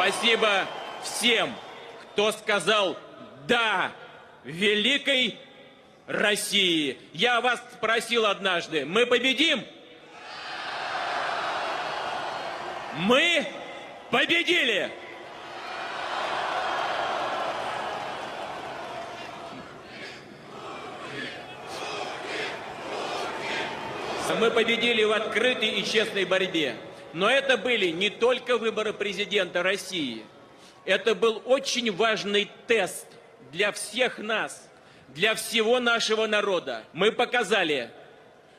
Спасибо всем, кто сказал «да» великой России. Я вас спросил однажды, мы победим? Мы победили! Мы победили в открытой и честной борьбе. Но это были не только выборы президента России. Это был очень важный тест для всех нас, для всего нашего народа. Мы показали,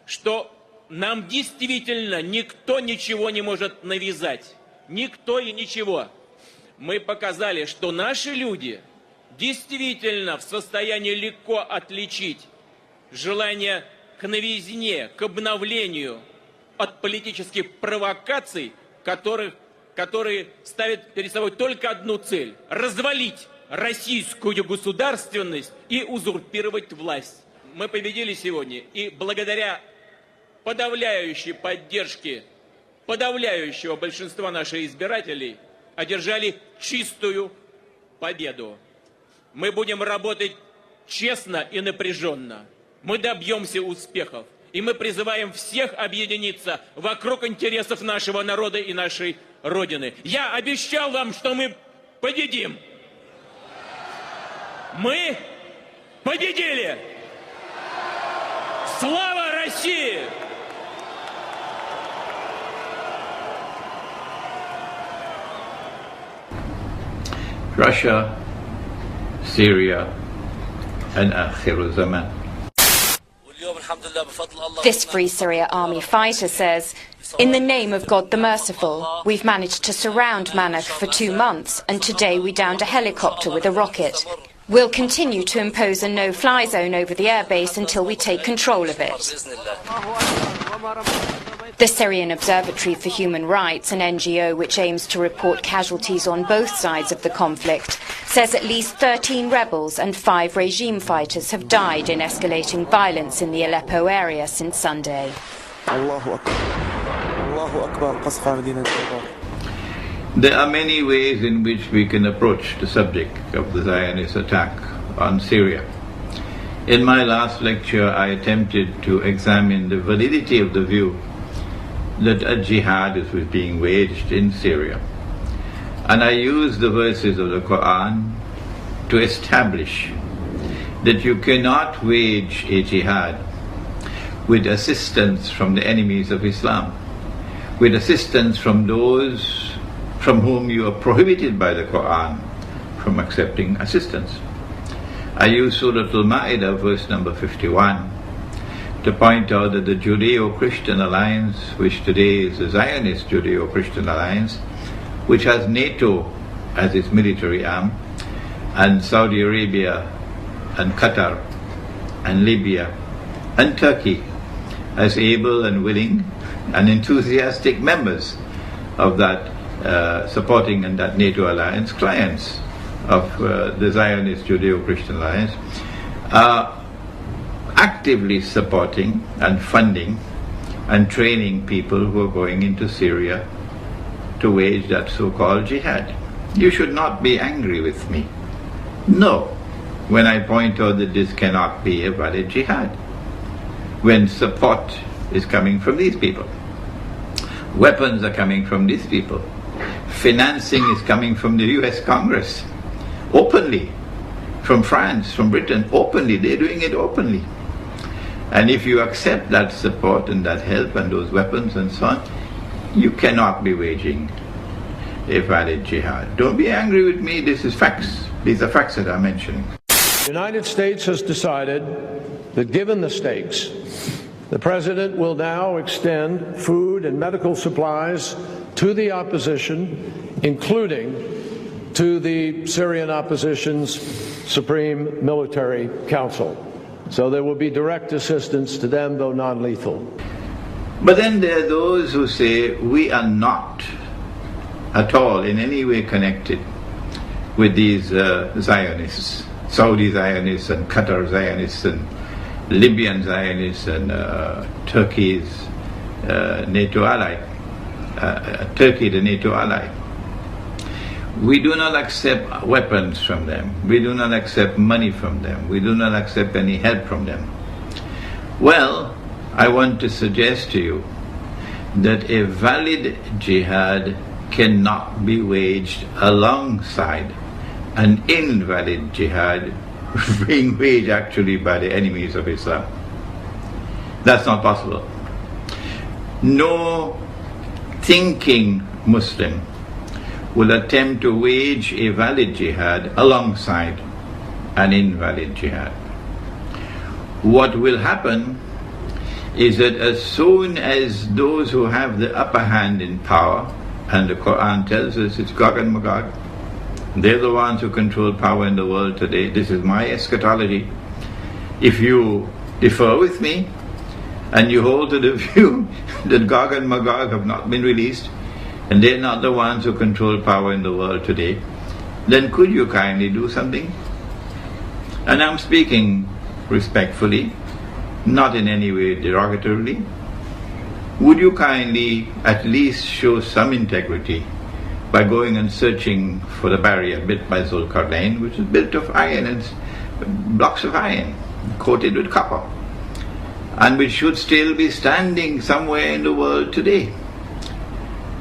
что нам действительно никто ничего не может навязать. Никто и ничего. Мы показали, что наши люди действительно в состоянии легко отличить желание к новизне, к обновлению от политических провокаций, которые ставят перед собой только одну цель – развалить российскую государственность и узурпировать власть. Мы победили сегодня, и благодаря подавляющей поддержке подавляющего большинства наших избирателей одержали чистую победу. Мы будем работать честно и напряженно. Мы добьемся успехов. И мы призываем всех объединиться вокруг интересов нашего народа и нашей Родины. Я обещал вам, что мы победим. Мы победили! Слава России! Russia, Syria, and Akhir Zaman. This Free Syria army fighter says, in the name of God the Merciful, we've managed to surround Manach for 2 months, and today we downed a helicopter with a rocket. We'll continue to impose a no-fly zone over the airbase until we take control of it. The Syrian Observatory for Human Rights, an NGO which aims to report casualties on both sides of the conflict, says at least 13 rebels and 5 regime fighters have died in escalating violence in the Aleppo area since Sunday. There are many ways in which we can approach the subject of the Zionist attack on Syria. In my last lecture, I attempted to examine the validity of the view that a jihad is being waged in Syria. And I used the verses of the Quran to establish that you cannot wage a jihad with assistance from the enemies of Islam, with assistance from those from whom you are prohibited by the Quran from accepting assistance. I used Surah Al-Ma'idah, verse number 51, to point out that the Judeo-Christian alliance, which today is the Zionist Judeo-Christian alliance, which has NATO as its military arm, and Saudi Arabia and Qatar and Libya and Turkey as able and willing and enthusiastic members of that supporting and that NATO alliance, clients of the Zionist Judeo-Christian alliance, are actively supporting and funding and training people who are going into Syria to wage that so-called jihad. You should not be angry with me. No, when I point out that this cannot be a valid jihad, when support is coming from these people, weapons are coming from these people, financing is coming from the US Congress, openly, from France, from Britain, openly, they're doing it openly. And if you accept that support and that help and those weapons and so on, you cannot be waging a valid jihad. Don't be angry with me, this is facts. These are facts that I'm mentioning. The United States has decided that given the stakes, the President will now extend food and medical supplies to the opposition, including to the Syrian opposition's Supreme Military Council. So there will be direct assistance to them, though non-lethal. But then there are those who say we are not at all in any way connected with these Zionists, Saudi Zionists and Qatar Zionists and Libyan Zionists and Turkey's NATO ally, Turkey the NATO ally. We do not accept weapons from them. We do not accept money from them. We do not accept any help from them. Well, I want to suggest to you that a valid jihad cannot be waged alongside an invalid jihad being waged actually by the enemies of Islam. That's not possible. No thinking Muslim will attempt to wage a valid jihad alongside an invalid jihad. What will happen is that as soon as those who have the upper hand in power, and the Quran tells us it's Gog and Magog, they're the ones who control power in the world today. This is my eschatology. If you differ with me and you hold to the view that Gog and Magog have not been released and they're not the ones who control power in the world today, then could you kindly do something? And I'm speaking respectfully, not in any way derogatorily. Would you kindly at least show some integrity by going and searching for the barrier built by Zulkarnain, which is built of iron and blocks of iron coated with copper, and which should still be standing somewhere in the world today,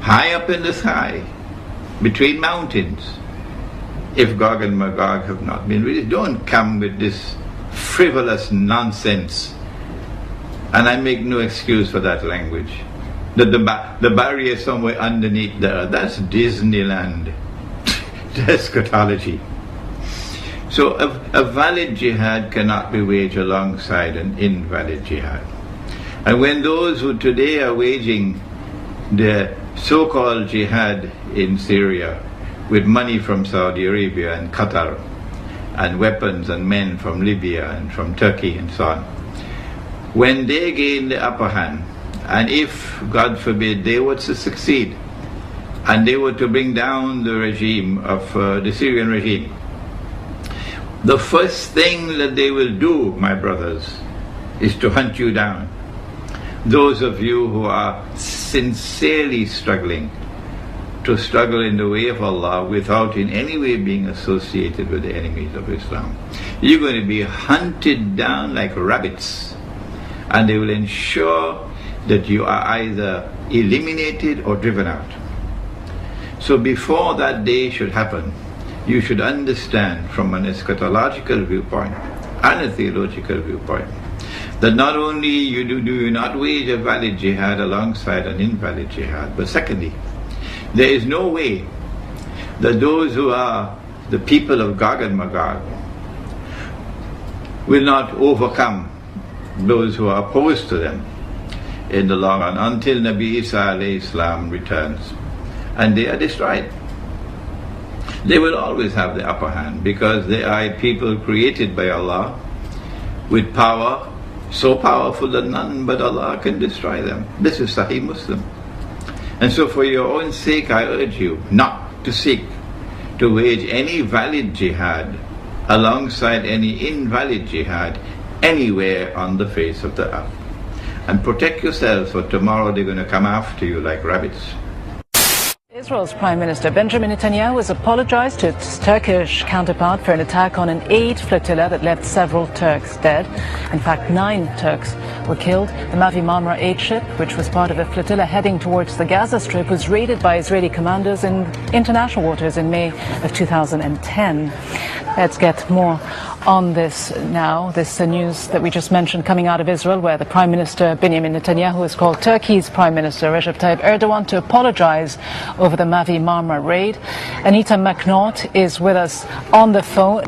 high up in the sky, between mountains, if Gog and Magog have not been released? Don't come with this frivolous nonsense. And I make no excuse for that language. That the barrier somewhere underneath the earth, that's Disneyland. Eschatology. So a valid jihad cannot be waged alongside an invalid jihad. And when those who today are waging the so-called jihad in Syria with money from Saudi Arabia and Qatar and weapons and men from Libya and from Turkey and so on, when they gain the upper hand, and if, God forbid, they were to succeed and they were to bring down the regime of the Syrian regime, the first thing that they will do, my brothers, is to hunt you down. Those of you who are sincerely struggling to struggle in the way of Allah without in any way being associated with the enemies of Islam, you're going to be hunted down like rabbits. And they will ensure that you are either eliminated or driven out. So before that day should happen, you should understand from an eschatological viewpoint and a theological viewpoint that not only do you not wage a valid jihad alongside an invalid jihad, but secondly, there is no way that those who are the people of Gog and Magog will not overcome those who are opposed to them in the long run until Nabi Isa alayhi salam returns and they are destroyed. They will always have the upper hand because they are a people created by Allah with power so powerful that none but Allah can destroy them. This is Sahih Muslim. And so for your own sake I urge you not to seek to wage any valid jihad alongside any invalid jihad anywhere on the face of the earth. And protect yourselves, for tomorrow they're going to come after you like rabbits. Israel's Prime Minister Benjamin Netanyahu has apologized to its Turkish counterpart for an attack on an aid flotilla that left several Turks dead. In fact, 9 Turks were killed. The Mavi Marmara aid ship, which was part of a flotilla heading towards the Gaza Strip, was raided by Israeli commandos in international waters in May of 2010. Let's get more on this now. This news that we just mentioned coming out of Israel, where the Prime Minister Benjamin Netanyahu has called Turkey's Prime Minister Recep Tayyip Erdogan to apologize over the Mavi Marmara raid. Anita McNaught is with us on the phone.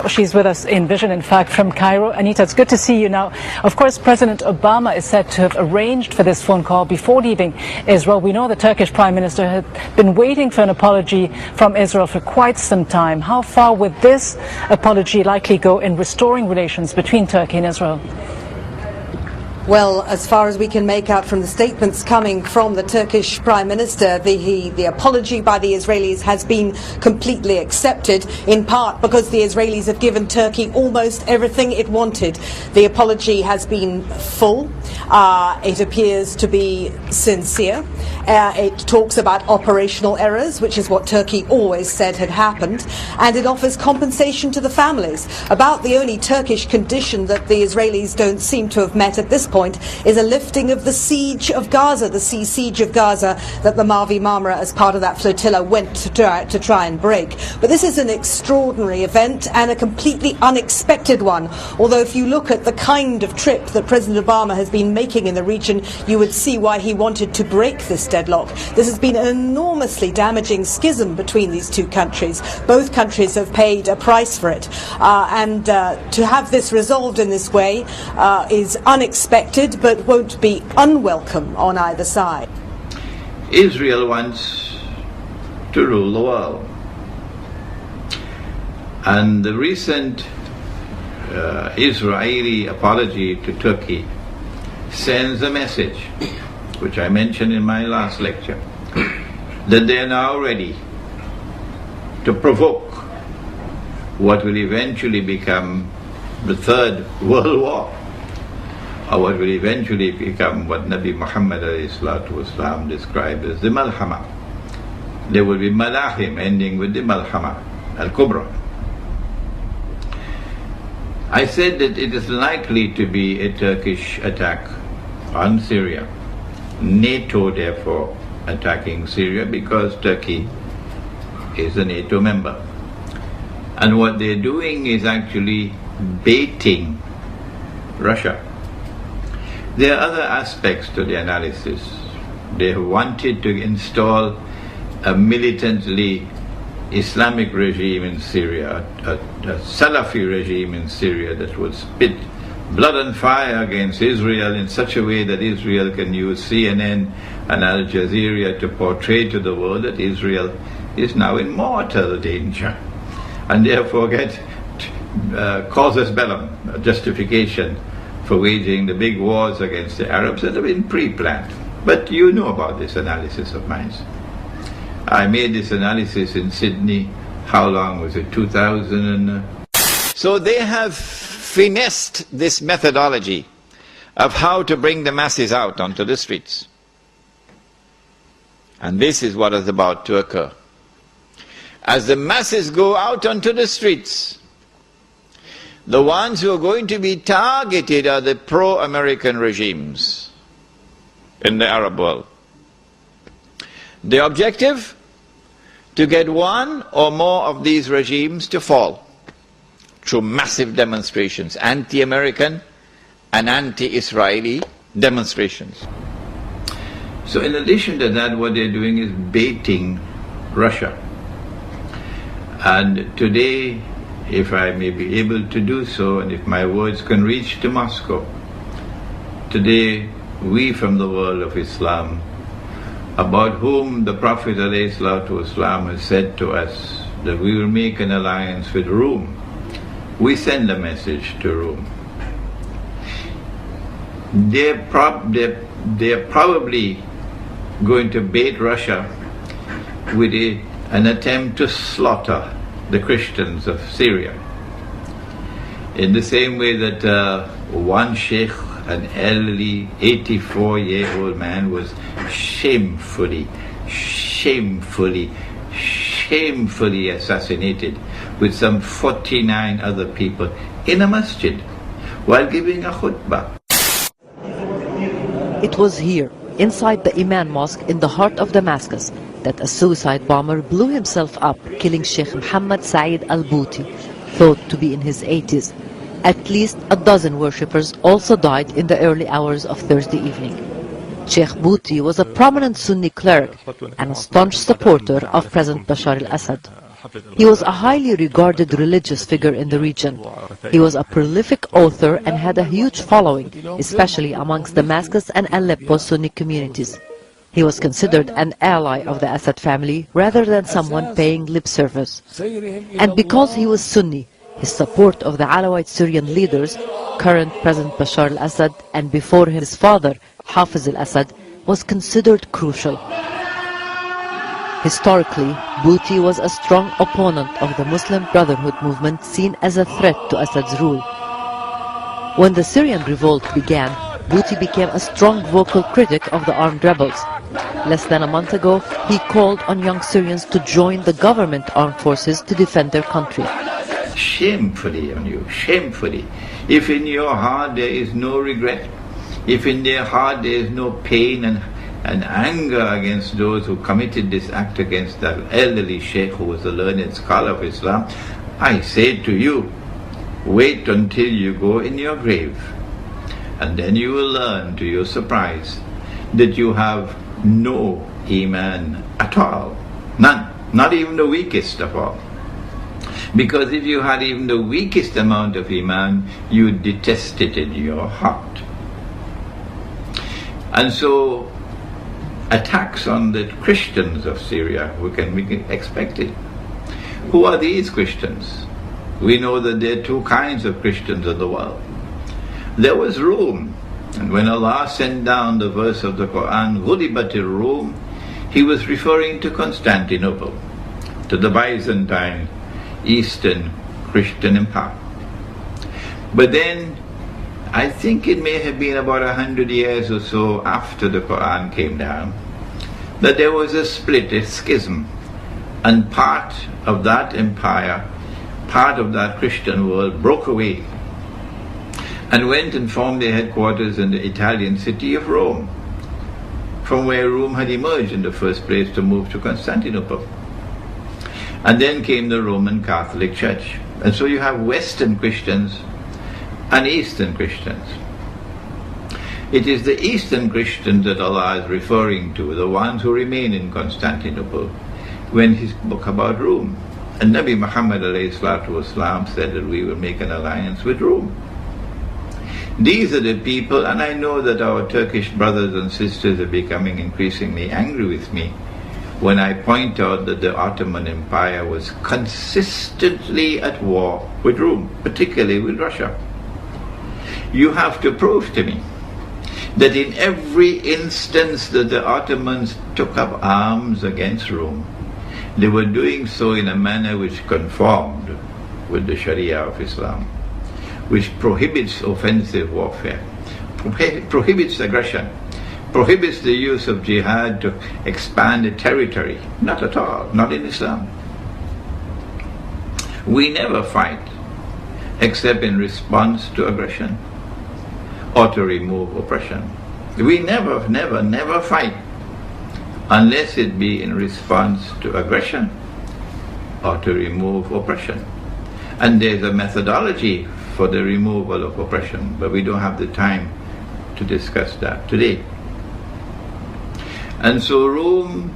She's with us in vision, in fact, from Cairo. Anita, it's good to see you now. Of course, President Obama is said to have arranged for this phone call before leaving Israel. We know the Turkish Prime Minister had been waiting for an apology from Israel for quite some time. How far would this apology likely go in restoring relations between Turkey and Israel? Well, as far as we can make out from the statements coming from the Turkish Prime Minister, the apology by the Israelis has been completely accepted, in part because the Israelis have given Turkey almost everything it wanted. The apology has been full. It appears to be sincere. It talks about operational errors, which is what Turkey always said had happened, and it offers compensation to the families. About the only Turkish condition that the Israelis don't seem to have met at this point is a lifting of the siege of Gaza, the sea siege of Gaza that the Mavi Marmara, as part of that flotilla, went to try and break. But this is an extraordinary event and a completely unexpected one. Although if you look at the kind of trip that President Obama has been making in the region, you would see why he wanted to break this deadlock. This has been an enormously damaging schism between these two countries. Both countries have paid a price for it. And to have this resolved in this way is unexpected, but won't be unwelcome on either side. Israel wants to rule the world. And the recent Israeli apology to Turkey sends a message, which I mentioned in my last lecture, that they are now ready to provoke what will eventually become the Third World War, or what will eventually become what Nabi Muhammad ﷺ described as the Malhama. There will be Malahim ending with the Malhama al-Kubra. I said that it is likely to be a Turkish attack on Syria. NATO therefore attacking Syria because Turkey is a NATO member. And what they're doing is actually baiting Russia. There are other aspects to the analysis. They have wanted to install a militantly Islamic regime in Syria, a Salafi regime in Syria that would spit blood and fire against Israel in such a way that Israel can use CNN and Al Jazeera to portray to the world that Israel is now in mortal danger, and therefore causes bellum, a justification for waging the big wars against the Arabs that have been pre-planned. But you know about this analysis of mine. I made this analysis in Sydney, how long was it, 2000? So they have finessed this methodology of how to bring the masses out onto the streets. And this is what is about to occur. As the masses go out onto the streets, the ones who are going to be targeted are the pro-American regimes in the Arab world. The objective? To get one or more of these regimes to fall through massive demonstrations, anti-American and anti-Israeli demonstrations. So in addition to that, what they're doing is baiting Russia. And today, if I may be able to do so, and if my words can reach to Moscow, today we from the world of Islam, about whom the Prophet ﷺ has said to us that we will make an alliance with Rome, we send a message to Rome. They're probably going to bait Russia with an attempt to slaughter the Christians of Syria. In the same way that one Sheikh, an elderly 84-year-old man, was shamefully assassinated with some 49 other people in a masjid while giving a khutbah. It was here, inside the Imam Mosque in the heart of Damascus, that a suicide bomber blew himself up, killing Sheikh Muhammad Saeed al-Bouti, thought to be in his 80s. At least a dozen worshippers also died in the early hours of Thursday evening. Sheikh Bouti was a prominent Sunni cleric and a staunch supporter of President Bashar al-Assad. He was a highly regarded religious figure in the region. He was a prolific author and had a huge following, especially amongst Damascus and Aleppo Sunni communities. He was considered an ally of the Assad family rather than someone paying lip service. And because he was Sunni, his support of the Alawite Syrian leaders, current President Bashar al-Assad, and before him his father, Hafiz al-Assad, was considered crucial. Historically, Bouti was a strong opponent of the Muslim Brotherhood movement, seen as a threat to Assad's rule. When the Syrian revolt began, Bouti became a strong vocal critic of the armed rebels. Less than a month ago, he called on young Syrians to join the government armed forces to defend their country. Shamefully on you, shamefully. If in your heart there is no regret, if in their heart there is no pain and anger against those who committed this act against that elderly Sheikh who was a learned scholar of Islam, I say to you, wait until you go in your grave, and then you will learn to your surprise that you have no Iman at all. None. Not even the weakest of all. Because if you had even the weakest amount of Iman, you would detest it in your heart. And so, attacks on the Christians of Syria can be expected. Who are these Christians? We know that there are two kinds of Christians in the world. There was Rome, and when Allah sent down the verse of the Quran, Ghulibatir Rome, He was referring to Constantinople, to the Byzantine Eastern Christian Empire. But then, I think it may have been about 100 years or so after the Quran came down, that there was a split, a schism, and part of that empire, part of that Christian world broke away and went and formed their headquarters in the Italian city of Rome, from where Rome had emerged in the first place to move to Constantinople. And then came the Roman Catholic Church. And so you have Western Christians and Eastern Christians. It is the Eastern Christians that Allah is referring to, the ones who remain in Constantinople, when he spoke about Rome. And Nabi Muhammad ﷺ said that we will make an alliance with Rome. These are the people, and I know that our Turkish brothers and sisters are becoming increasingly angry with me when I point out that the Ottoman Empire was consistently at war with Rome, particularly with Russia. You have to prove to me that in every instance that the Ottomans took up arms against Rome, they were doing so in a manner which conformed with the Sharia of Islam, which prohibits offensive warfare, prohibits aggression, prohibits the use of jihad to expand a territory. Not at all, not in Islam. We never fight except in response to aggression or to remove oppression. We never fight unless it be in response to aggression or to remove oppression. And there's a methodology for the removal of oppression, but we don't have the time to discuss that today. And so Rome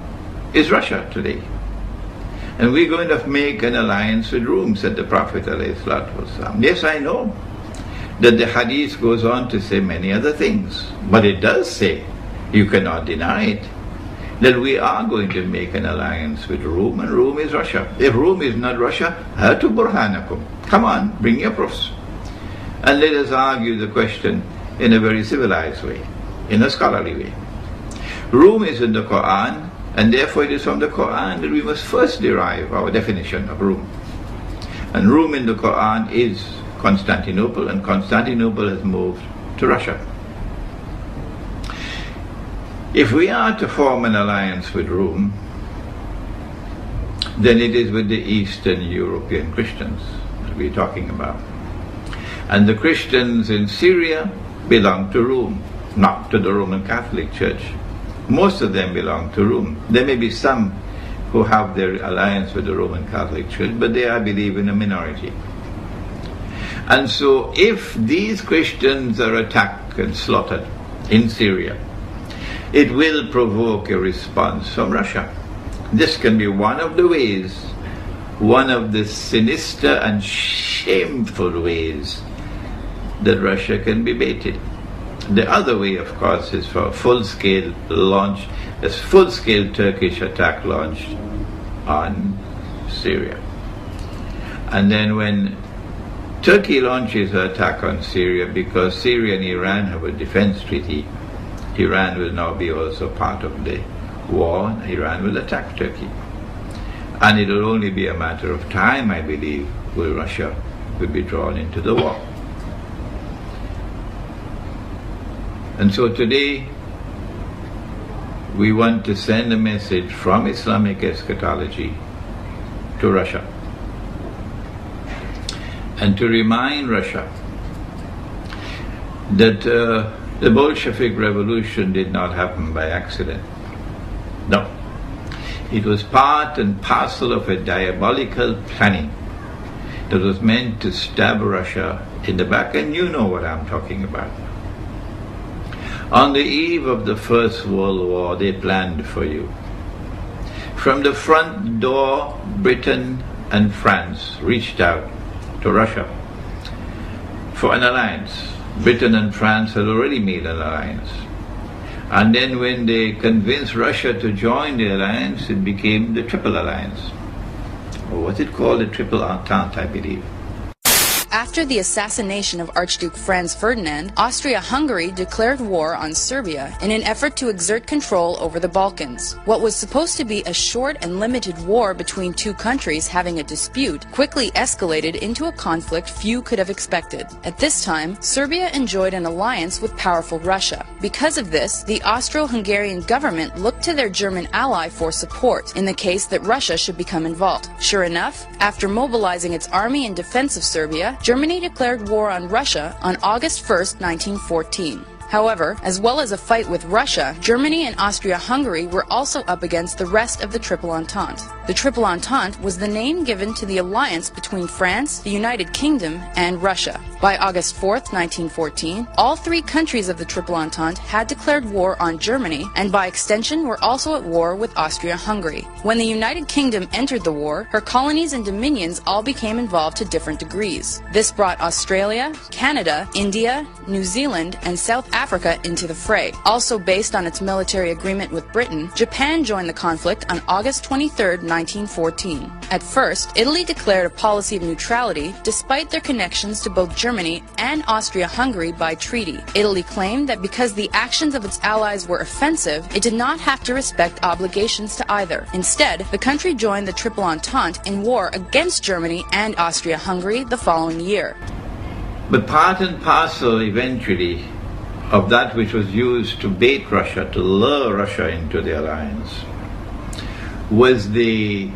is Russia today. And we're going to make an alliance with Rome, said the Prophet ﷺ. Yes, I know that the hadith goes on to say many other things, but it does say, you cannot deny it, that we are going to make an alliance with Rome, and Rome is Russia. If Rome is not Russia, hatu burhanakum. Come on, bring your proofs. And let us argue the question in a very civilized way, in a scholarly way. Rome is in the Quran, and therefore it is from the Quran that we must first derive our definition of Rome. And Rome in the Quran is Constantinople, and Constantinople has moved to Russia. If we are to form an alliance with Rome, then it is with the Eastern European Christians that we're talking about. And the Christians in Syria belong to Rome, not to the Roman Catholic Church. Most of them belong to Rome. There may be some who have their alliance with the Roman Catholic Church, but they are, I believe, in a minority. And so if these Christians are attacked and slaughtered in Syria, it will provoke a response from Russia. This can be one of the ways, one of the sinister and shameful ways that Russia can be baited. The other way, of course, is for a full-scale launch, a full-scale Turkish attack launched on Syria. And then when Turkey launches her attack on Syria because Syria and Iran have a defense treaty. Iran will now be also part of the war. Iran will attack Turkey. And it will only be a matter of time, I believe, will Russia will be drawn into the war. And so today, we want to send a message from Islamic eschatology to Russia, and to remind Russia that the Bolshevik revolution did not happen by accident. No. It was part and parcel of a diabolical planning that was meant to stab Russia in the back, and you know what I'm talking about. On the eve of the First World War, they planned for you. From the front door, Britain and France reached out to Russia for an alliance. Britain and France had already made an alliance. And then when they convinced Russia to join the alliance, it became the Triple Alliance. Or was it called the Triple Entente, I believe. After the assassination of Archduke Franz Ferdinand, Austria-Hungary declared war on Serbia in an effort to exert control over the Balkans. What was supposed to be a short and limited war between two countries having a dispute quickly escalated into a conflict few could have expected. At this time, Serbia enjoyed an alliance with powerful Russia. Because of this, the Austro-Hungarian government looked to their German ally for support in the case that Russia should become involved. Sure enough, after mobilizing its army in defense of Serbia, Germany declared war on Russia on August 1, 1914. However, as well as a fight with Russia, Germany and Austria-Hungary were also up against the rest of the Triple Entente. The Triple Entente was the name given to the alliance between France, the United Kingdom, and Russia. By August 4, 1914, all three countries of the Triple Entente had declared war on Germany, and by extension were also at war with Austria-Hungary. When the United Kingdom entered the war, her colonies and dominions all became involved to different degrees. This brought Australia, Canada, India, New Zealand, and South Africa into the fray. Also based on its military agreement with Britain, Japan joined the conflict on August 23, 1914. At first, Italy declared a policy of neutrality despite their connections to both Germany and Austria-Hungary by treaty. Italy claimed that because the actions of its allies were offensive, it did not have to respect obligations to either. Instead, the country joined the Triple Entente in war against Germany and Austria-Hungary the following year. But part and parcel eventually of that which was used to bait Russia, to lure Russia into the alliance, was the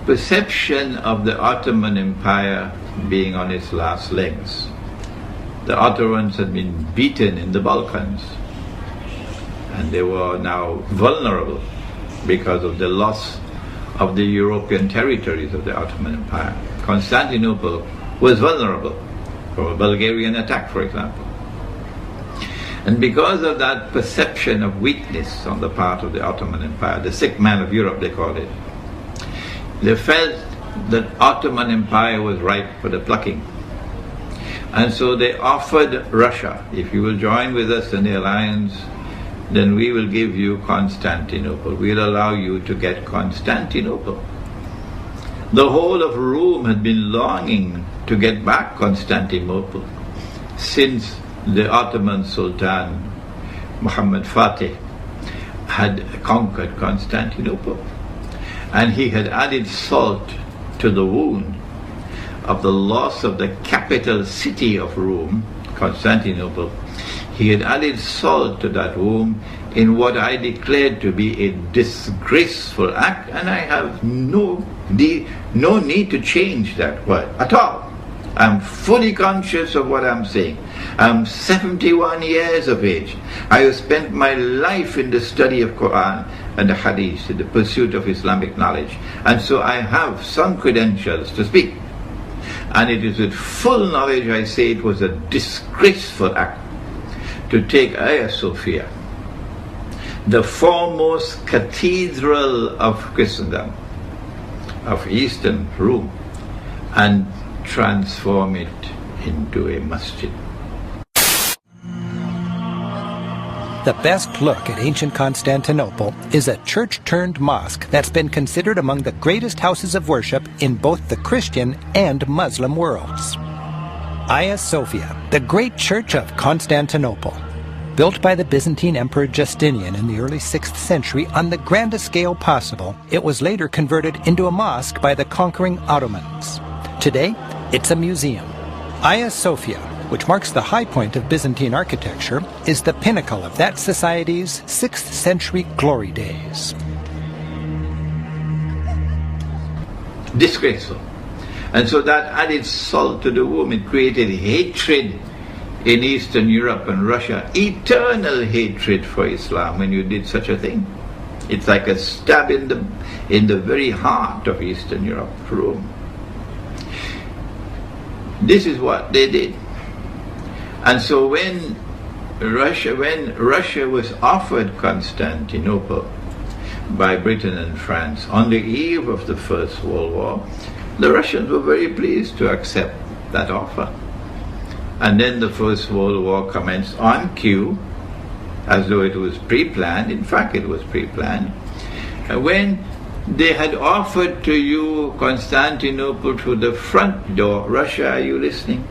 perception of the Ottoman Empire being on its last legs. The Ottomans had been beaten in the Balkans, and they were now vulnerable because of the loss of the European territories of the Ottoman Empire. Constantinople was vulnerable from a Bulgarian attack, for example. And because of that perception of weakness on the part of the Ottoman Empire, the sick man of Europe they called it, they felt that Ottoman Empire was ripe for the plucking. And so they offered Russia, if you will join with us in the alliance, then we will give you Constantinople. We'll allow you to get Constantinople. The whole of Rome had been longing to get back Constantinople since the Ottoman Sultan Muhammad Fatih had conquered Constantinople, and he had added salt to the wound of the loss of the capital city of Rome, Constantinople. He had added salt to that wound in what I declared to be a disgraceful act, and I have no need to change that word at all. I'm fully conscious of what I'm saying. I'm 71 years of age. I have spent my life in the study of Quran and the Hadith, in the pursuit of Islamic knowledge. And so I have some credentials to speak. And it is with full knowledge I say it was a disgraceful act to take Hagia Sophia, the foremost cathedral of Christendom, of Eastern Rome, and transform it into a masjid. The best look at ancient Constantinople is a church-turned-mosque that's been considered among the greatest houses of worship in both the Christian and Muslim worlds. Hagia Sophia, the great church of Constantinople. Built by the Byzantine Emperor Justinian in the early 6th century on the grandest scale possible, it was later converted into a mosque by the conquering Ottomans. Today, it's a museum. Hagia Sophia, which marks the high point of Byzantine architecture, is the pinnacle of that society's 6th century glory days. Disgraceful. And so that added salt to the wound. It created hatred in Eastern Europe and Russia, eternal hatred for Islam when you did such a thing. It's like a stab in the very heart of Eastern Europe, Rome. This is what they did. And so when Russia was offered Constantinople by Britain and France on the eve of the First World War, the Russians were very pleased to accept that offer. And then the First World War commenced on cue, as though it was pre-planned. In fact, it was pre-planned. When they had offered to you Constantinople through the front door, Russia, are you listening?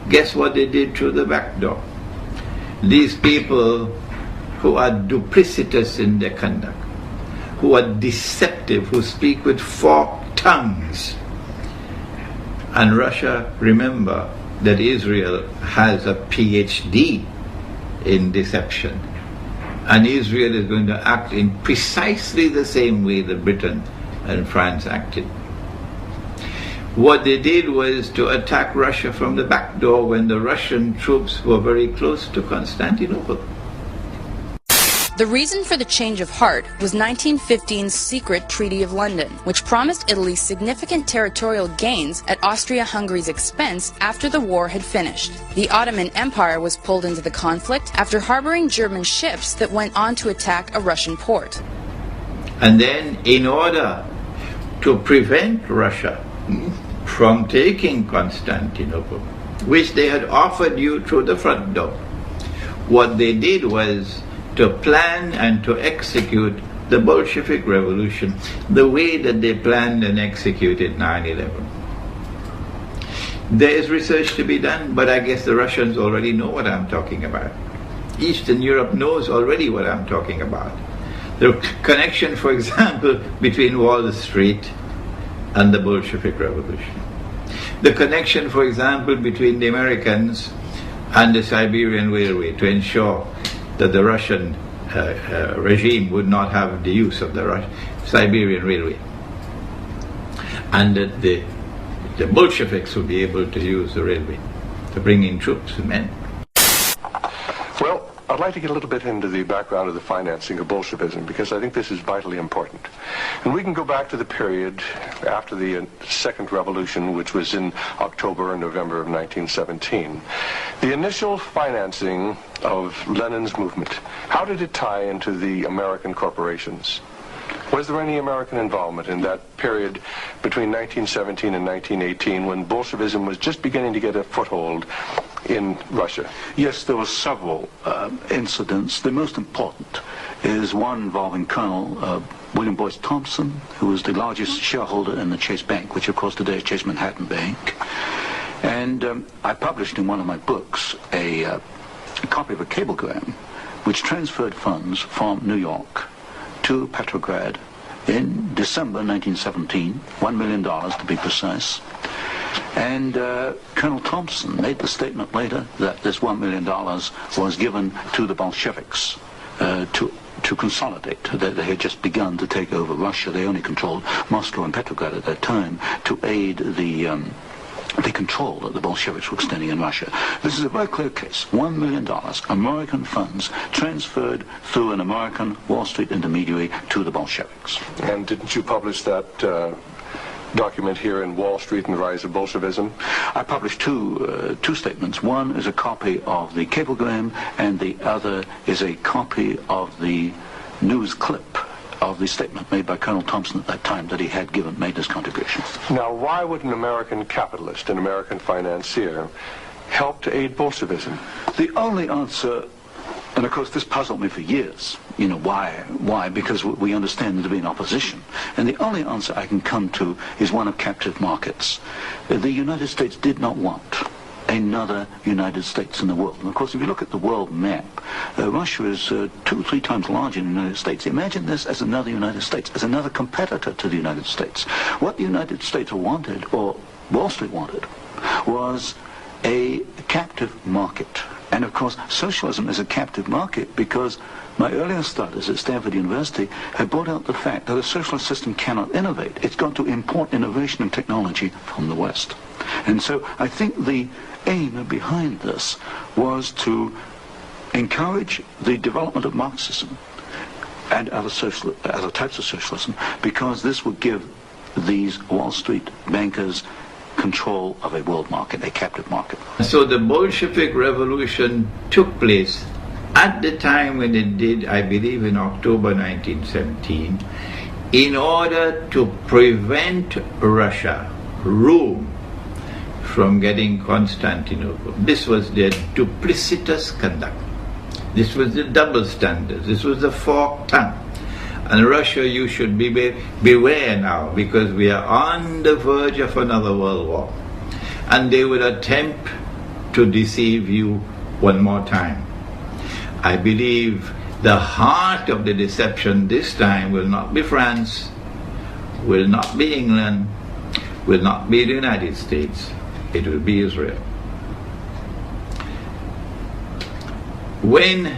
Guess what they did through the back door? These people who are duplicitous in their conduct, who are deceptive, who speak with forked tongues. And Russia, remember, that Israel has a PhD in deception. And Israel is going to act in precisely the same way that Britain and France acted. What they did was to attack Russia from the back door when the Russian troops were very close to Constantinople. The reason for the change of heart was 1915's secret Treaty of London, which promised Italy significant territorial gains at Austria-Hungary's expense after the war had finished. The Ottoman Empire was pulled into the conflict after harboring German ships that went on to attack a Russian port. And then, in order to prevent Russia from taking Constantinople, which they had offered you through the front door, what they did was to plan and to execute the Bolshevik Revolution the way that they planned and executed 9/11. There is research to be done, but I guess the Russians already know what I'm talking about. Eastern Europe knows already what I'm talking about. The connection, for example, between Wall Street and the Bolshevik Revolution. The connection, for example, between the Americans and the Siberian Railway to ensure that the Russian regime would not have the use of the Siberian Railway, and that the Bolsheviks would be able to use the railway to bring in troops and men. Well, I'd like to get a little bit into the background of the financing of Bolshevism, because I think this is vitally important. And we can go back to the period after the Second Revolution, which was in October and November of 1917. The initial financing of Lenin's movement, how did it tie into the American corporations? Was there any American involvement in that period between 1917 and 1918 when Bolshevism was just beginning to get a foothold in Russia? Yes, there were several incidents. The most important is one involving Colonel William Boyce Thompson, who was the largest shareholder in the Chase Bank, which of course today is Chase Manhattan Bank. And I published in one of my books a copy of a cablegram which transferred funds from New York to Petrograd in December 1917, $1 million to be precise. And Colonel Thompson made the statement later that this $1 million was given to the Bolsheviks to consolidate. They had just begun to take over Russia. They only controlled Moscow and Petrograd at that time to aid the control that the Bolsheviks were extending in Russia. This is a very clear case. $1 million, American funds transferred through an American Wall Street intermediary to the Bolsheviks. And didn't you publish that document here in Wall Street and the Rise of Bolshevism? I published two statements. One is a copy of the cablegram, and the other is a copy of the news clip of the statement made by Colonel Thompson at that time that he had made this contribution. Now, why would an American capitalist, an American financier, help to aid Bolshevism? The only answer, and of course this puzzled me for years, you know, why? Because we understand there to be an opposition. And the only answer I can come to is one of captive markets. The United States did not want another United States in the world. And of course, if you look at the world map, Russia is 2 or 3 times larger than the United States. Imagine this as another United States, as another competitor to the United States. What the United States wanted, or Wall Street wanted, was a captive market. And of course, socialism is a captive market because my earlier studies at Stanford University had brought out the fact that a socialist system cannot innovate. It's got to import innovation and technology from the West. And so I think the aim behind this was to encourage the development of Marxism and other types of socialism, because this would give these Wall Street bankers control of a world market, a captive market. So the Bolshevik Revolution took place at the time when it did, I believe in October 1917, in order to prevent Russia, Rome, from getting Constantinople. This was their duplicitous conduct. This was the double standards. This was the forked tongue. And Russia, you should beware now, because we are on the verge of another world war. And they would attempt to deceive you one more time. I believe the heart of the deception this time will not be France, will not be England, will not be the United States. It will be Israel. When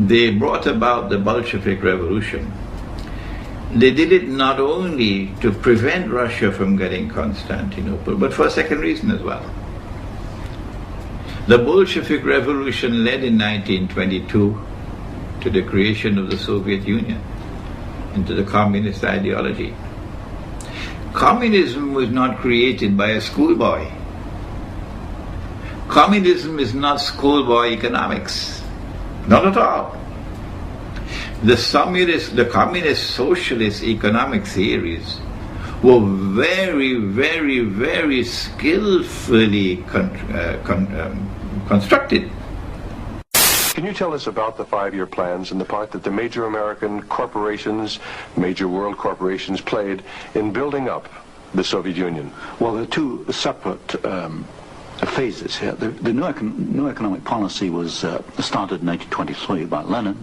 they brought about the Bolshevik Revolution, they did it not only to prevent Russia from getting Constantinople, but for a second reason as well. The Bolshevik Revolution led in 1922 to the creation of the Soviet Union, into the communist ideology. Communism was not created by a schoolboy. Communism is not schoolboy economics. Not at all. The communist socialist economic theories were very, very, very skillfully constructed. Can you tell us about the 5-year plans and the part that the major American corporations, major world corporations played in building up the Soviet Union? Well, there are 2 separate phases here. The new economic policy was started in 1923 by Lenin,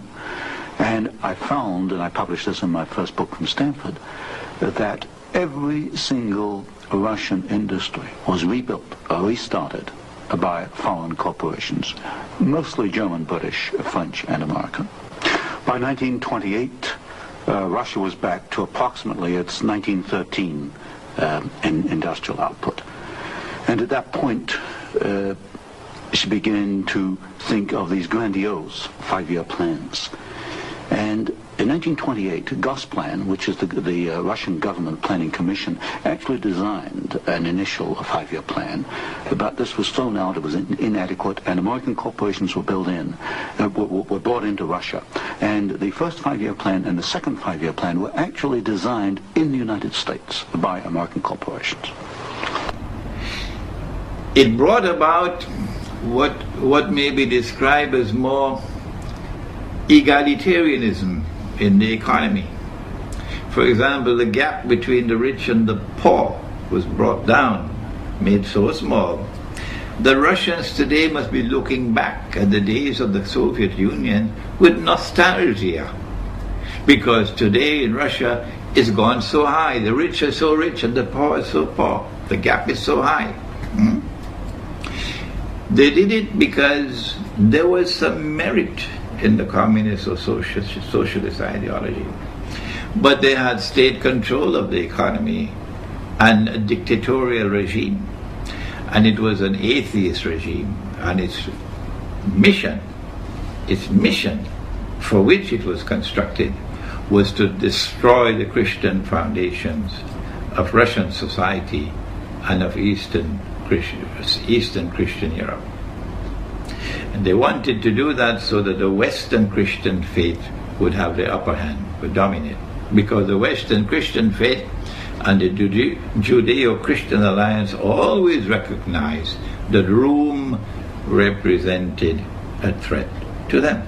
and I found, and I published this in my first book from Stanford, that every single Russian industry was rebuilt or restarted by foreign corporations, mostly German, British, French, and American. By 1928, Russia was back to approximately its 1913 industrial output. And at that point, she began to think of these grandiose 5-year plans. And in 1928, Gosplan, which is the Russian government planning commission, actually designed an initial 5-year plan, but this was thrown out, it was inadequate, and American corporations were brought into Russia. And the first 5-year plan and the second 5-year plan were actually designed in the United States by American corporations. It brought about what may be described as more egalitarianism in the economy. For example, the gap between the rich and the poor was brought down, made so small. The Russians today must be looking back at the days of the Soviet Union with nostalgia, because today in Russia it's gone so high. The rich are so rich and the poor are so poor. The gap is so high. They did it because there was some merit in the communist or socialist ideology. But they had state control of the economy and a dictatorial regime. And it was an atheist regime. And its mission for which it was constructed was to destroy the Christian foundations of Russian society and of Eastern Christian Europe. And they wanted to do that so that the Western Christian faith would have the upper hand, would dominate. Because the Western Christian faith and the Judeo-Christian alliance always recognized that Rome represented a threat to them.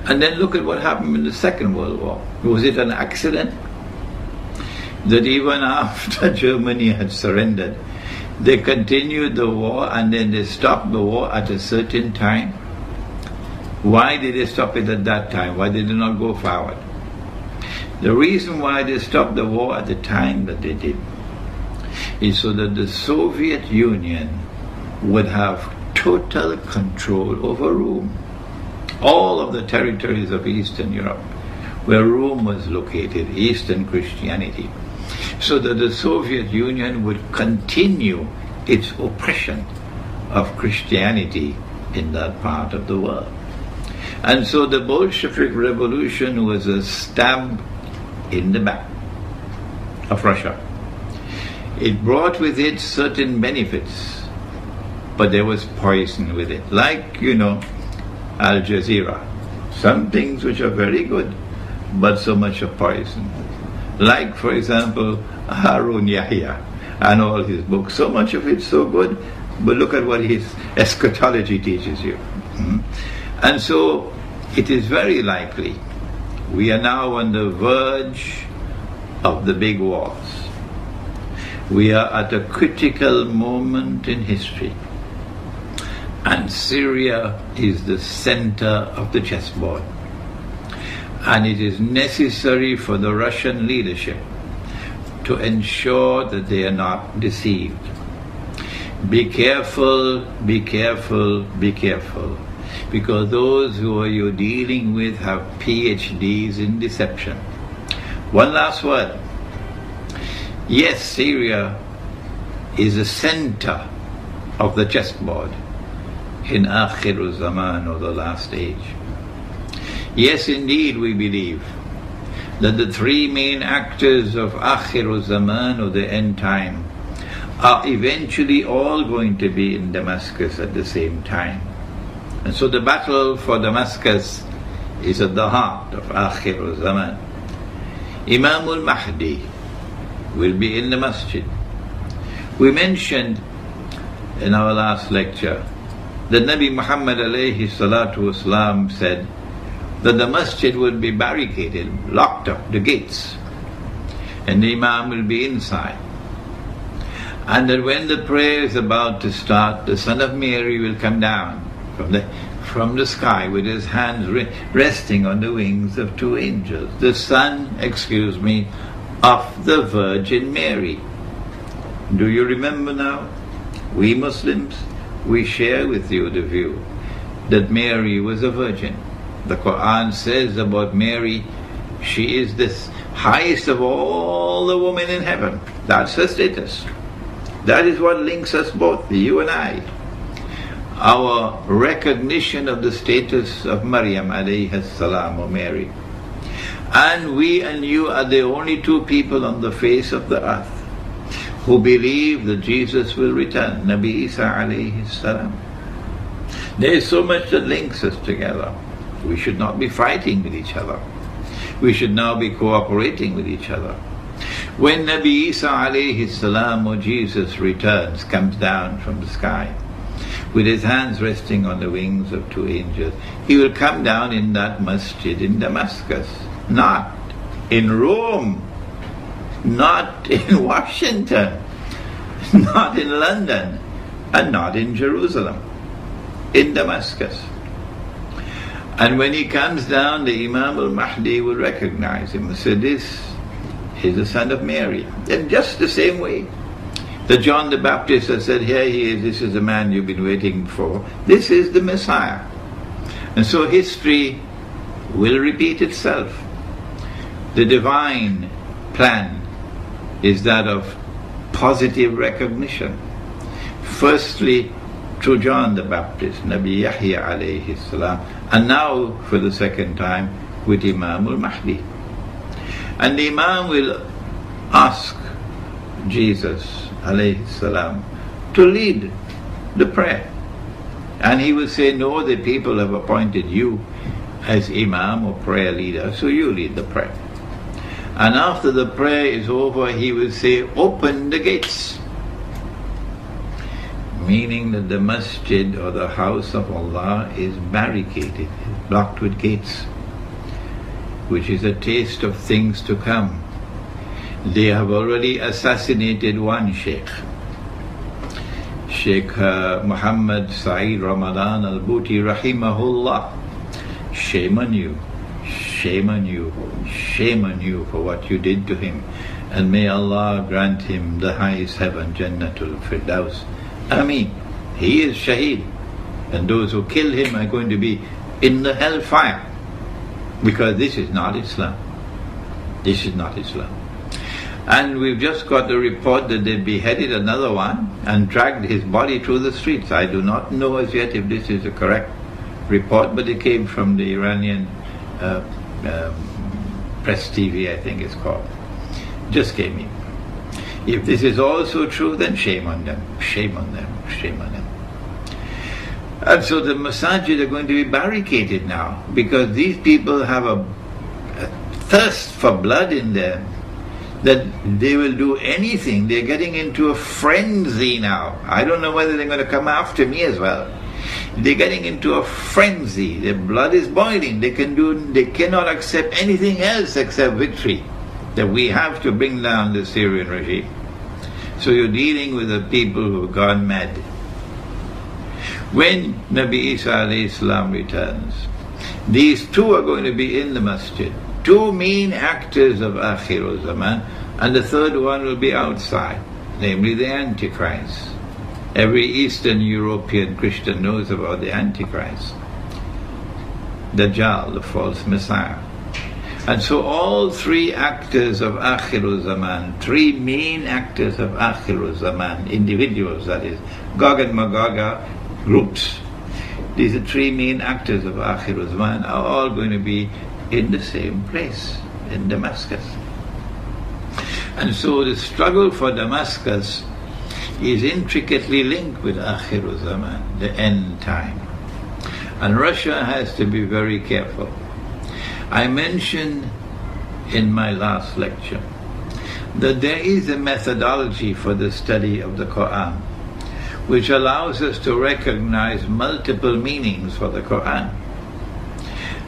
And then look at what happened in the Second World War. Was it an accident that even after Germany had surrendered, They continued the war and then they stopped the war at a certain time. Why did they stop it at that time? Why did they not go forward? The reason why they stopped the war at the time that they did is so that the Soviet Union would have total control over Rome. All of the territories of Eastern Europe, where Rome was located, Eastern Christianity, so that the Soviet Union would continue its oppression of Christianity in that part of the world. And so the Bolshevik Revolution was a stab in the back of Russia. It brought with it certain benefits, but there was poison with it. Like, Al Jazeera. Some things which are very good, but so much of poison. Like, for example, Harun Yahya and all his books. So much of it's so good, but look at what his eschatology teaches you. And so it is very likely we are now on the verge of the big wars. We are at a critical moment in history. And Syria is the center of the chessboard. And it is necessary for the Russian leadership to ensure that they are not deceived. Be careful, be careful, be careful. Because those who are you dealing with have PhDs in deception. One last word. Yes, Syria is the center of the chessboard in Akhir Zaman, or the last age. Yes, indeed, we believe that the three main actors of Akhir Zaman, or the end time, are eventually all going to be in Damascus at the same time. And so the battle for Damascus is at the heart of Akhir Zaman. Imam al-Mahdi will be in the masjid. We mentioned in our last lecture that Nabi Muhammad alayhi salatu wasalam said that the masjid would be barricaded, locked up, the gates, and the Imam will be inside. And that when the prayer is about to start, the Son of Mary will come down from the sky with his hands resting on the wings of two angels. The son, of the Virgin Mary. Do you remember now? We Muslims, we share with you the view that Mary was a virgin. The Quran says about Mary, she is the highest of all the women in heaven. That's her status. That is what links us both, you and I. Our recognition of the status of Maryam alayhi salam, or Mary. And we and you are the only two people on the face of the earth who believe that Jesus will return, Nabi Isa alayhi salam. There is so much that links us together. We should not be fighting with each other. We should now be cooperating with each other. When Nabi Isa alayhi salam, or Jesus, returns, comes down from the sky, with his hands resting on the wings of two angels, he will come down in that masjid in Damascus, not in Rome, not in Washington, not in London, and not in Jerusalem, in Damascus. And when he comes down, the Imam al-Mahdi will recognize him and say, this is the son of Mary. In just the same way that John the Baptist has said, here he is, this is the man you've been waiting for. This is the Messiah. And so history will repeat itself. The divine plan is that of positive recognition. Firstly, through John the Baptist, Nabi Yahya alayhi salam, and now for the second time with Imam al-Mahdi. And the Imam will ask Jesus alayhi salam to lead the prayer. And he will say, no, the people have appointed you as Imam or prayer leader, so you lead the prayer. And after the prayer is over, he will say, open the gates. Meaning that the masjid, or the house of Allah, is barricaded, blocked with gates, which is a taste of things to come. They have already assassinated one Sheikh. Sheikh Muhammad Saeed Ramadan al-Bouti rahimahullah, shame on you, shame on you, shame on you for what you did to him, and may Allah grant him the highest heaven, Jannatul Firdaus. Ameen. He is Shaheed, and those who kill him are going to be in the hellfire, because this is not Islam. This is not Islam. And we've just got the report that they beheaded another one and dragged his body through the streets. I do not know as yet if this is a correct report, but it came from the Iranian Press TV, I think it's called. Just came in. If this is also true, then shame on them, shame on them, shame on them. And so the masajid are going to be barricaded now, because these people have a thirst for blood in them, that they will do anything. They're getting into a frenzy now. I don't know whether they're going to come after me as well. They're getting into a frenzy. Their blood is boiling. They cannot accept anything else except victory. That we have to bring down the Syrian regime. So you're dealing with the people who have gone mad. When Nabi Isa alayhi salam returns, these two are going to be in the masjid. Two main actors of Akhir Zaman, and the third one will be outside, namely the Antichrist. Every Eastern European Christian knows about the Antichrist, Dajjal, the false Messiah. And so all three actors of Akhir Zaman, three main actors of Akhir Zaman, individuals that is, Gog and Magog groups, these are three main actors of Akhir Zaman, are all going to be in the same place, in Damascus. And so the struggle for Damascus is intricately linked with Akhir Zaman, the end time. And Russia has to be very careful. I mentioned in my last lecture that there is a methodology for the study of the Quran which allows us to recognize multiple meanings for the Quran.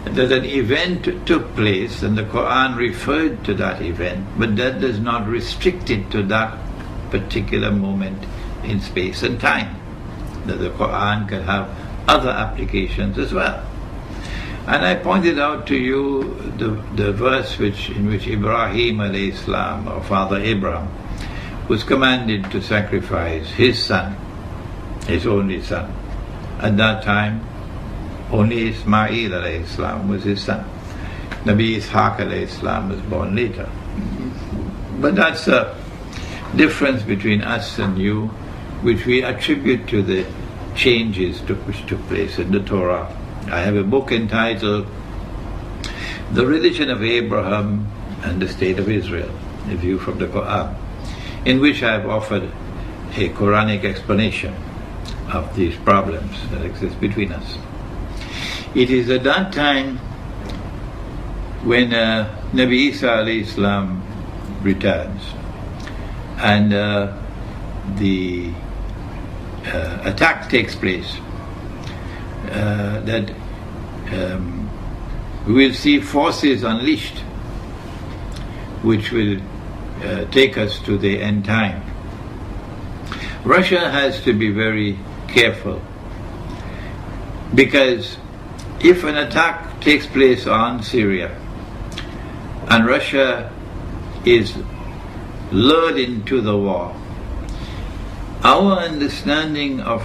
That an event took place and the Quran referred to that event, but that does not restrict it to that particular moment in space and time. That the Quran can have other applications as well. And I pointed out to you the verse in which Ibrahim alayhi salam, or Father Abraham, was commanded to sacrifice his son, his only son. At that time, only Ismail alayhi salam was his son. Nabi Ishaq alayhi salam was born later. But that's a difference between us and you, which we attribute to the changes which took place in the Torah. I have a book entitled The Religion of Abraham and the State of Israel, a view from the Quran, in which I have offered a Quranic explanation of these problems that exist between us. It is at that time when Nabi Isa alayhi salam returns and the attack takes place, that we will see forces unleashed which will take us to the end time. Russia has to be very careful, because if an attack takes place on Syria and Russia is lured into the war, our understanding of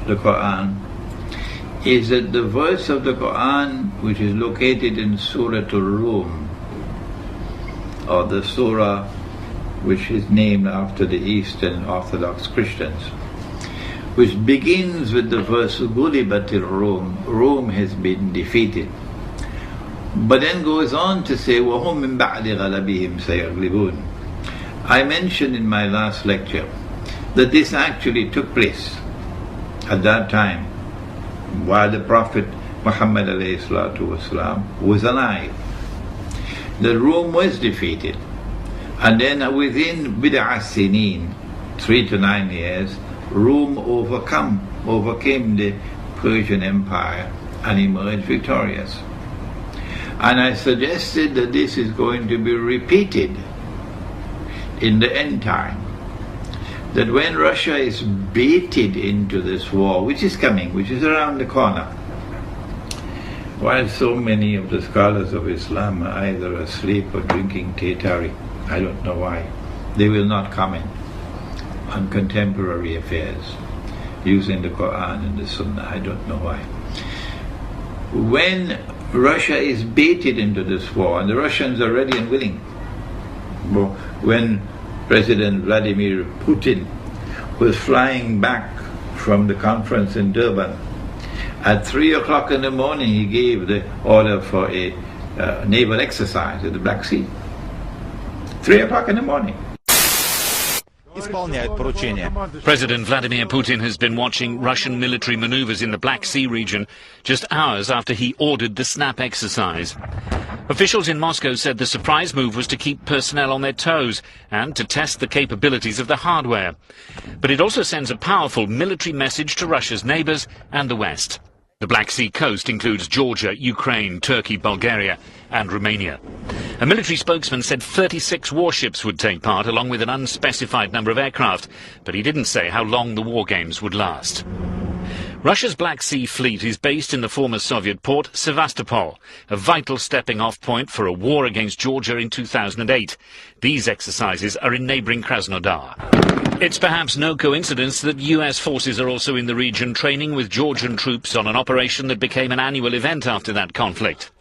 the Quran is that the verse of the Quran which is located in Surah Al-Rum, or the surah which is named after the Eastern Orthodox Christians, which begins with the verse Ghulibatir Rum, Rome has been defeated, but then goes on to say وَهُمْ مِنْ بَعْدِ غَلَبِهِمْ سَيَغْلِبُونَ. I mentioned in my last lecture that this actually took place at that time while the Prophet Muhammad ﷺ was alive. The Rome was defeated, and then within bid'ah sinin, 3 to 9 years, Rome overcame the Persian Empire and emerged victorious. And I suggested that this is going to be repeated in the end time. that when Russia is baited into this war, which is coming, which is around the corner, while so many of the scholars of Islam are either asleep or drinking Tetari, I don't know why, they will not comment on contemporary affairs using the Quran and the Sunnah. I don't know why. When Russia is baited into this war, and the Russians are ready and willing, when President Vladimir Putin was flying back from the conference in Durban, at 3 o'clock in the morning he gave the order for a naval exercise in the Black Sea. 3 o'clock in the morning. President Vladimir Putin has been watching Russian military maneuvers in the Black Sea region just hours after he ordered the SNAP exercise. Officials in Moscow said the surprise move was to keep personnel on their toes and to test the capabilities of the hardware. But it also sends a powerful military message to Russia's neighbours and the West. The Black Sea coast includes Georgia, Ukraine, Turkey, Bulgaria and Romania. A military spokesman said 36 warships would take part, along with an unspecified number of aircraft, but he didn't say how long the war games would last. Russia's Black Sea fleet is based in the former Soviet port Sevastopol, a vital stepping-off point for a war against Georgia in 2008. These exercises are in neighbouring Krasnodar. It's perhaps no coincidence that US forces are also in the region training with Georgian troops on an operation that became an annual event after that conflict.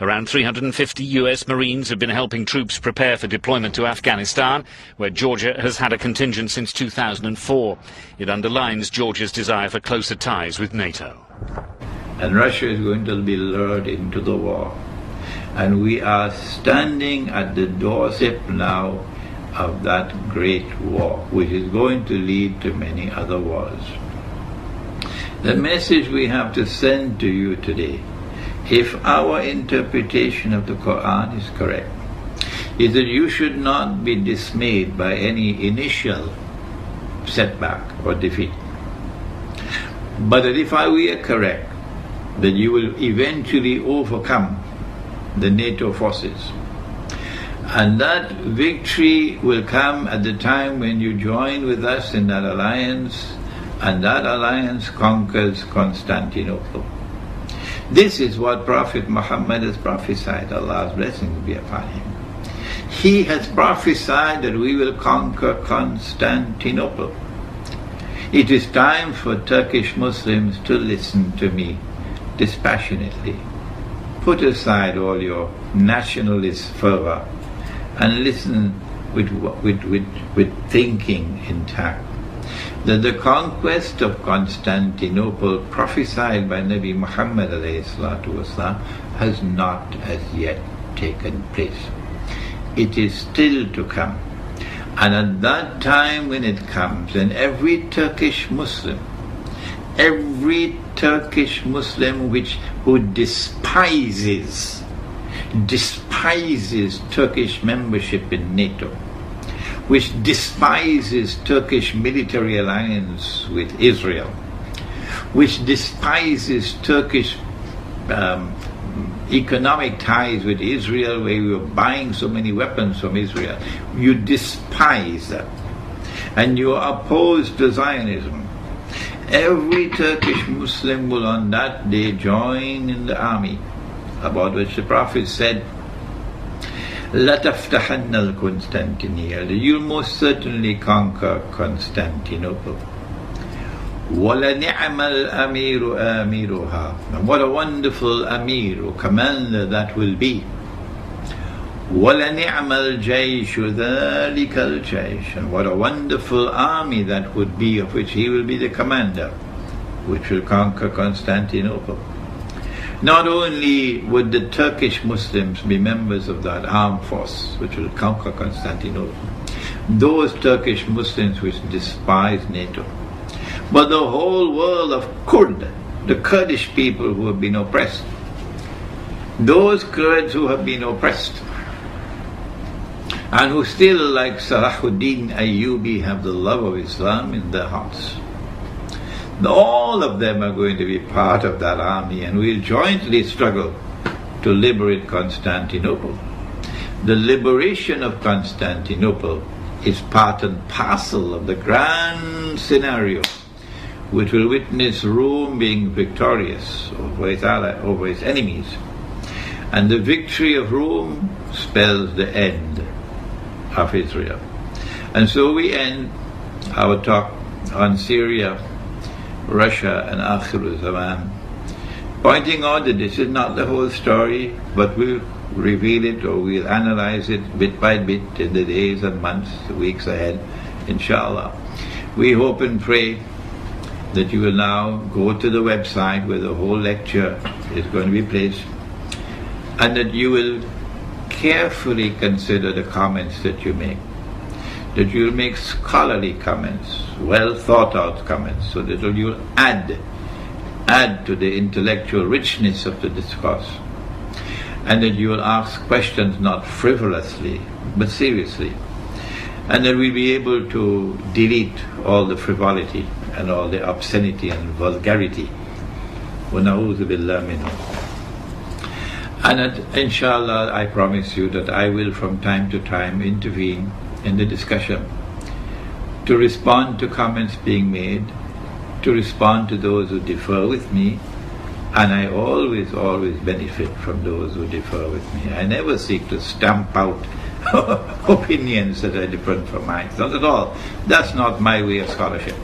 Around 350 US Marines have been helping troops prepare for deployment to Afghanistan, where Georgia has had a contingent since 2004. It underlines Georgia's desire for closer ties with NATO. And Russia is going to be lured into the war. And we are standing at the doorstep now of that great war, which is going to lead to many other wars. The message we have to send to you today, if our interpretation of the Quran is correct, is that you should not be dismayed by any initial setback or defeat. But that if we are correct, that you will eventually overcome the NATO forces. And that victory will come at the time when you join with us in that alliance, and that alliance conquers Constantinople. This is what Prophet Muhammad has prophesied, Allah's blessings be upon him. He has prophesied that we will conquer Constantinople. It is time for Turkish Muslims to listen to me dispassionately. Put aside all your nationalist fervor and listen with thinking intact. That the conquest of Constantinople prophesied by Nabi Muhammad ﷺ has not as yet taken place. It is still to come. And at that time when it comes, and every Turkish Muslim who despises Turkish membership in NATO, which despises Turkish military alliance with Israel, which despises Turkish economic ties with Israel, where we were buying so many weapons from Israel. You despise that. And you are opposed to Zionism. Every Turkish Muslim will on that day join in the army, about which the Prophet said, لَتَفْتَحَنَّ الْقُنْسْتَنْتِنِيَّةَ, you'll most certainly conquer Constantinople. وَلَنِعْمَ الْأَمِيرُ آمِرُهَا, and what a wonderful Amir or commander that will be. وَلَنِعْمَ الْجَيْشُ ذَلِكَ الْجَيْشُ, and what a wonderful army that would be, of which he will be the commander, which will conquer Constantinople. Not only would the Turkish Muslims be members of that armed force which will conquer Constantinople, those Turkish Muslims which despise NATO, but the whole world of Kurd, the Kurdish people who have been oppressed, those Kurds who have been oppressed, and who still, like Salahuddin Ayyubi, have the love of Islam in their hearts. All of them are going to be part of that army, and we'll jointly struggle to liberate Constantinople. The liberation of Constantinople is part and parcel of the grand scenario which will witness Rome being victorious over its enemies. And the victory of Rome spells the end of Israel. And so we end our talk on Syria, Russia and Akhir Zaman, pointing out that this is not the whole story, but we'll reveal it or we'll analyze it bit by bit in the days and months, weeks ahead, inshallah. We hope and pray that you will now go to the website where the whole lecture is going to be placed, and that you will carefully consider the comments that you make, that you'll make scholarly comments, well thought out comments, so that you'll add to the intellectual richness of the discourse, and that you will ask questions not frivolously but seriously, and that we'll be able to delete all the frivolity and all the obscenity and vulgarity. وَنَعُوذُ بِاللَّهِ مِنْهُ. And that, inshallah, I promise you that I will from time to time intervene in the discussion to respond to comments being made, to respond to those who differ with me, and I always benefit from those who differ with me. I never seek to stamp out opinions that are different from mine. Not at all. That's not my way of scholarship.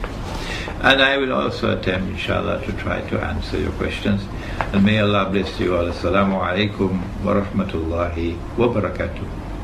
And I will also attempt, inshallah, to try to answer your questions. And may Allah bless you all. Assalamu alaikum wa rahmatullahi wa barakatuh.